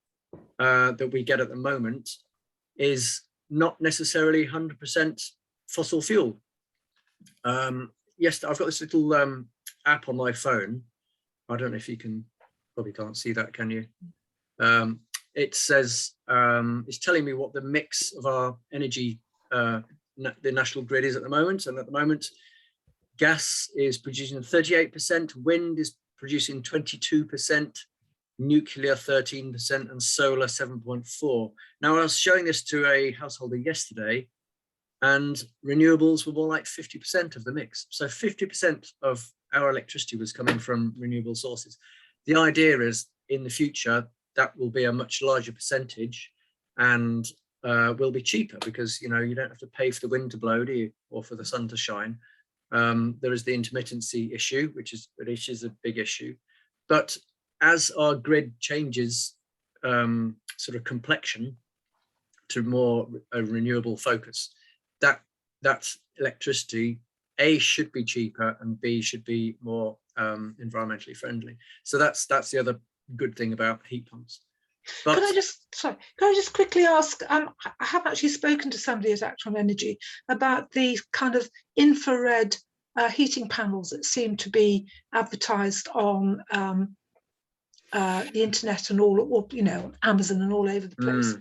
that we get at the moment is not necessarily 100% fossil fuel. Yes, I've got this little app on my phone. I don't know if you can, probably can't see that, can you? It says, it's telling me what the mix of our energy, the national grid is at the moment. And at the moment, gas is producing 38%, wind is producing 22%, nuclear 13%, and solar 7.4%. Now, I was showing this to a householder yesterday, and renewables were more like 50% of the mix. So 50% of our electricity was coming from renewable sources. The idea is in the future, that will be a much larger percentage and will be cheaper because, you know, you don't have to pay for the wind to blow, do you, or for the sun to shine. There is the intermittency issue, which is a big issue. But as our grid changes sort of complexion to more a renewable focus, that electricity, A, should be cheaper, and B, should be more environmentally friendly. So that's the other good thing about heat pumps. But Can I just quickly ask, I have actually spoken to somebody at Action Energy about the kind of infrared heating panels that seem to be advertised on the internet and all, you know, Amazon and all over the place.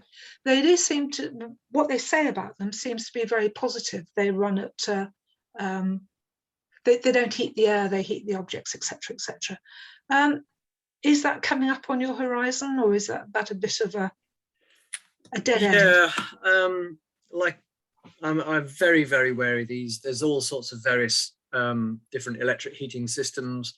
They do seem to, what they say about them seems to be very positive. They run at, they don't heat the air, they heat the objects, etc., etc. Is that coming up on your horizon, or is that a bit of a dead end? Yeah, like I'm very, very wary of these. There's all sorts of various different electric heating systems.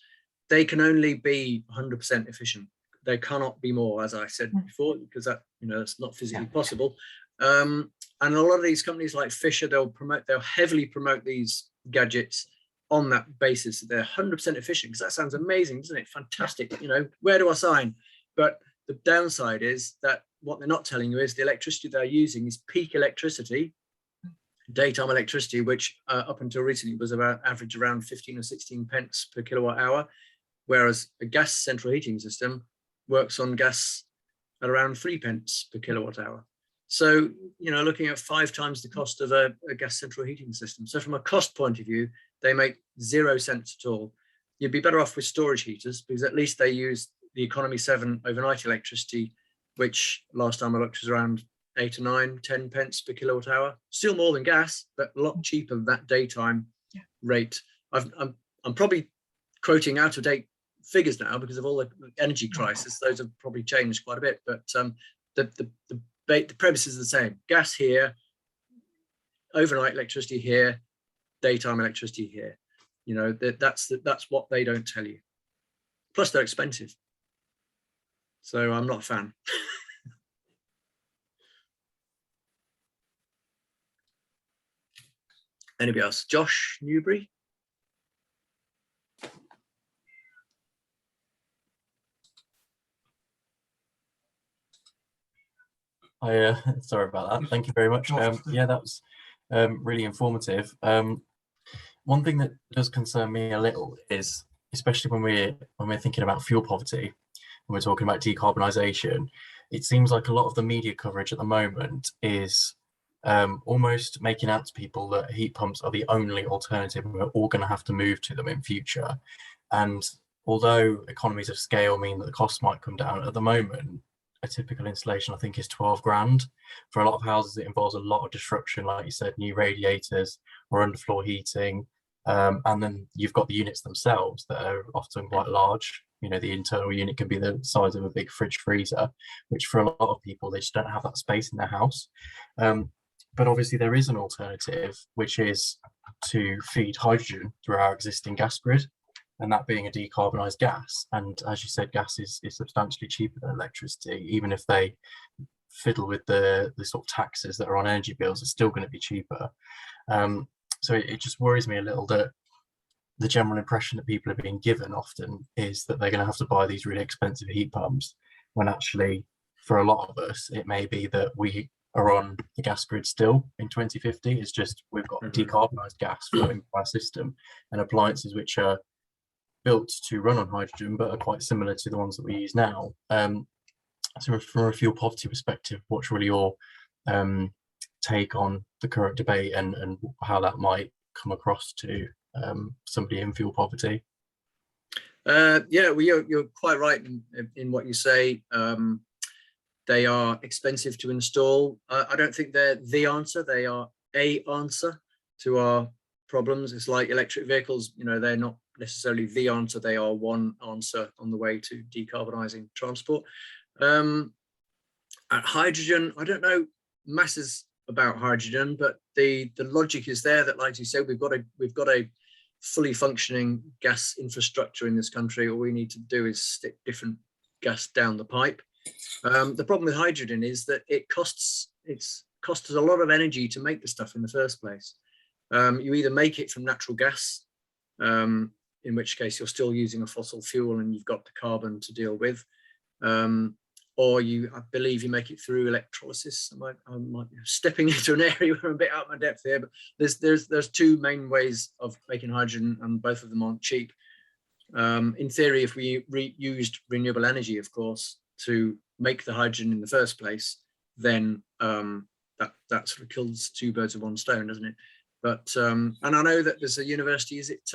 They can only be 100% efficient. They cannot be more, as I said before, because that, you know, it's not physically possible. And a lot of these companies like Fisher, they'll heavily promote these gadgets on that basis that they're 100% efficient, because that sounds amazing, doesn't it? Fantastic. You know, where do I sign? But the downside is that what they're not telling you is the electricity they're using is peak electricity, daytime electricity, which up until recently was average around 15 or 16 pence per kilowatt hour, whereas a gas central heating system works on gas at around 3 pence per kilowatt hour. So, you know, looking at 5 times the cost of a gas central heating system. So from a cost point of view, they make 0 sense at all. You'd be better off with storage heaters, because at least they use the economy 7 overnight electricity, which last time I looked was around 8 or 9, 10 pence per kilowatt hour. Still more than gas, but a lot cheaper than that daytime rate. I'm probably quoting out of date figures now because of all the energy crisis. Those have probably changed quite a bit, but the premise is the same. Gas here, overnight electricity here, daytime electricity here. You know, that's what they don't tell you. Plus they're expensive. So I'm not a fan. Anybody else? Josh Newbury? Sorry about that. Thank you very much. Yeah, that was really informative. One thing that does concern me a little is, especially when we're thinking about fuel poverty, when we're talking about decarbonisation, it seems like a lot of the media coverage at the moment is almost making out to people that heat pumps are the only alternative and we're all going to have to move to them in future. And although economies of scale mean that the costs might come down, at the moment a typical installation I think is 12 grand. For a lot of houses it involves a lot of disruption, like you said, new radiators or underfloor heating, and then you've got the units themselves that are often quite large. You know, the internal unit can be the size of a big fridge freezer, which for a lot of people they just don't have that space in their house. But obviously there is an alternative, which is to feed hydrogen through our existing gas grid, and that being a decarbonised gas. And as you said, gas is substantially cheaper than electricity. Even if they fiddle with the sort of taxes that are on energy bills, it's still going to be cheaper. So it just worries me a little that the general impression that people are being given often is that they're going to have to buy these really expensive heat pumps, when actually for a lot of us it may be that we are on the gas grid still in 2050. It's just we've got decarbonised gas flowing through our system and appliances which are built to run on hydrogen but are quite similar to the ones that we use now. So from a fuel poverty perspective, what's really your take on the current debate and how that might come across to somebody in fuel poverty? Yeah, well, you're quite right in what you say. They are expensive to install. I don't think they're the answer. They are a answer to our problems. It's like electric vehicles, you know, they're not necessarily the answer. They are one answer on the way to decarbonising transport. At hydrogen, I don't know masses about hydrogen, but the logic is there that, like you said, we've got a fully functioning gas infrastructure in this country. All we need to do is stick different gas down the pipe. The problem with hydrogen is that it costs us a lot of energy to make the stuff in the first place. You either make it from natural gas, in which case you're still using a fossil fuel and you've got the carbon to deal with, or I believe you make it through electrolysis. I might be stepping into an area where I'm a bit out of my depth here, but there's two main ways of making hydrogen, and both of them aren't cheap. In theory, if we used renewable energy, of course, to make the hydrogen in the first place, then that sort of kills two birds with one stone, doesn't it? But and I know that there's a university, is it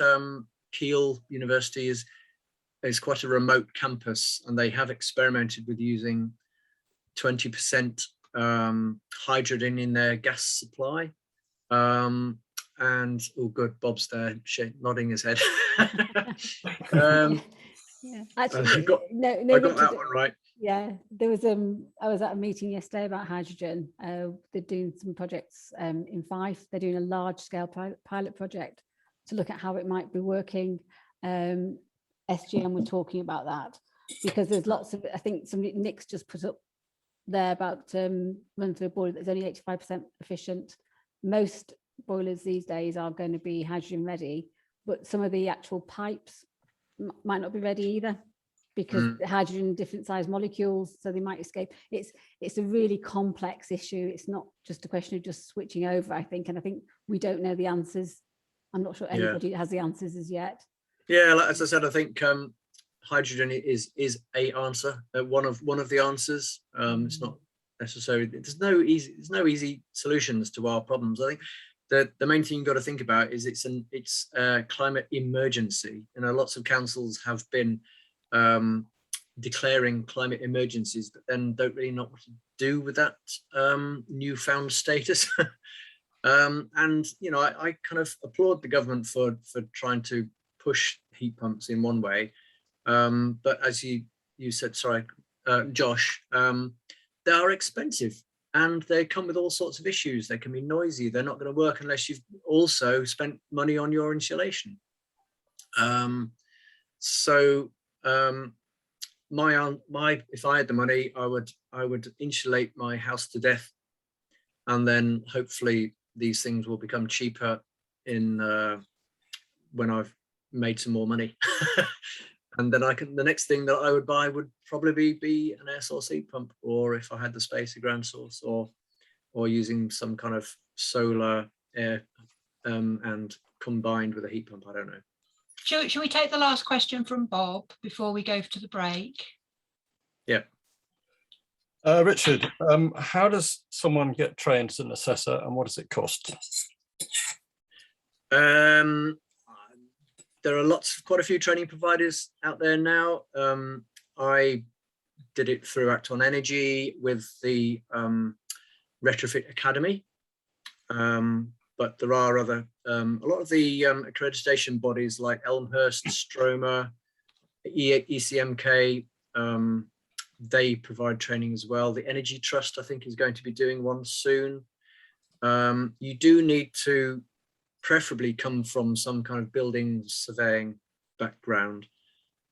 Kiel University is quite a remote campus, and they have experimented with using 20% hydrogen in their gas supply. And oh, good, Bob's there nodding his head. Yeah, actually, I got that one right. Yeah, there was I was at a meeting yesterday about hydrogen. They're doing some projects in Fife. They're doing a large scale pilot project to look at how it might be working. SGM were talking about that because there's lots of, I think Nick's just put up there about run through a boiler that's only 85% efficient. Most boilers these days are going to be hydrogen ready, but some of the actual pipes might not be ready either, because the hydrogen, different size molecules, so they might escape. It's a really complex issue. It's not just a question of just switching over, I think, and I think we don't know the answers. I'm not sure anybody has the answers as yet. Yeah, like, as I said, I think hydrogen is a answer, one of the answers. It's not necessarily, there's no easy solutions to our problems. I think the main thing you've got to think about is it's a climate emergency. You know, lots of councils have been declaring climate emergencies, but then don't really know what to do with that newfound status. And you know, I kind of applaud the government for trying to push heat pumps in one way, but as you said, sorry, Josh, they are expensive and they come with all sorts of issues. They can be noisy. They're not going to work unless you've also spent money on your insulation. So if I had the money, I would insulate my house to death, and then hopefully these things will become cheaper in when I've made some more money. And then the next thing that I would buy would probably be an air source heat pump, or if I had the space, a ground source, or using some kind of solar air and combined with a heat pump. I don't know. Shall we take the last question from Bob before we go to the break? Yeah. Richard, how does someone get trained as an assessor, and what does it cost? There are quite a few training providers out there now. I did it through Acton Energy with the Retrofit Academy, but there are other, a lot of the accreditation bodies like Elmhurst, Stroma, ECMK, they provide training as well. The Energy Trust, I think, is going to be doing one soon. You do need to preferably come from some kind of building surveying background.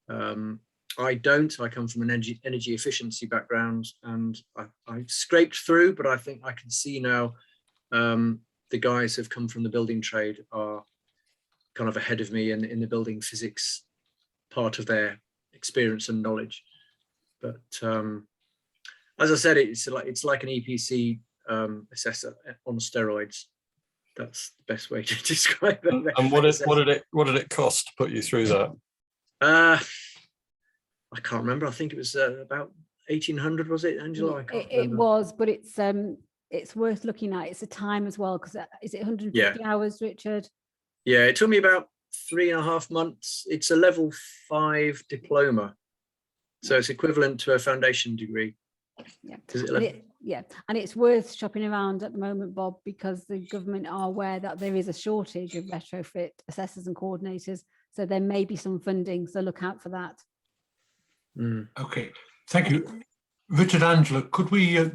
I don't. I come from an energy efficiency background, and I scraped through, but I think I can see now the guys who've come from the building trade are kind of ahead of me in the building physics part of their experience and knowledge. But as I said, it's like an EPC assessor on steroids. That's the best way to describe it. And what did it cost to put you through that? I can't remember. I think it was about 1,800, was it, Angela? It was, but it's worth looking at. It's a time as well, because is it 150 hours, Richard? Yeah, it took me about 3.5 months. It's a level 5 diploma. So it's equivalent to a foundation degree. Yeah. Is it And yeah, and it's worth shopping around at the moment, Bob, because the government are aware that there is a shortage of retrofit assessors and coordinators. So there may be some funding, so look out for that. Okay, thank you. Richard, Angela, could we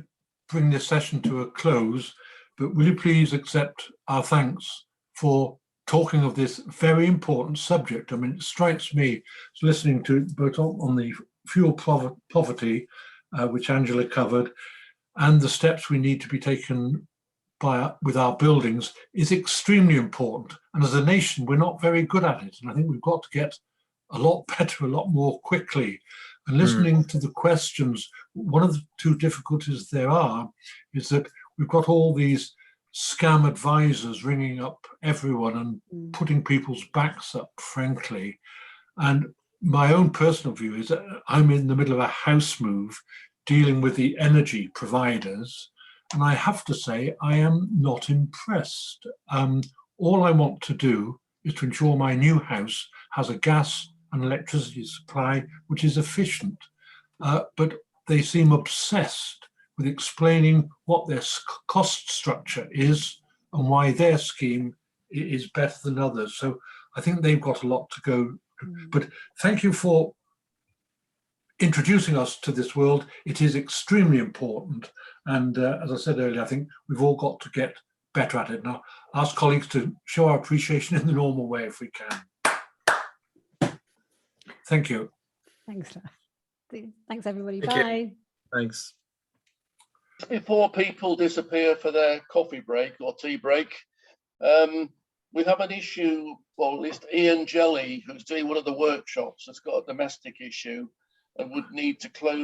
bring this session to a close, but will you please accept our thanks for talking of this very important subject? I mean, it strikes me, listening to both on the fuel poverty, which Angela covered, and the steps we need to be taken with our buildings is extremely important. And as a nation, we're not very good at it. And I think we've got to get a lot better, a lot more quickly. And listening to the questions, one of the two difficulties there are is that we've got all these scam advisors ringing up everyone and putting people's backs up, frankly. And my own personal view is that I'm in the middle of a house move dealing with the energy providers. And I have to say, I am not impressed. All I want to do is to ensure my new house has a gas and electricity supply which is efficient. But they seem obsessed with explaining what their cost structure is and why their scheme is better than others. So I think they've got a lot to go. But thank you for introducing us to this world. It is extremely important. And as I said earlier, I think we've all got to get better at it. Now, ask colleagues to show our appreciation in the normal way if we can. Thank you. Thanks. Thanks, everybody. Thank you. Bye. Thanks. Before people disappear for their coffee break or tea break, we have an issue, or at least Ian Jelly, who's doing one of the workshops, has got a domestic issue and would need to close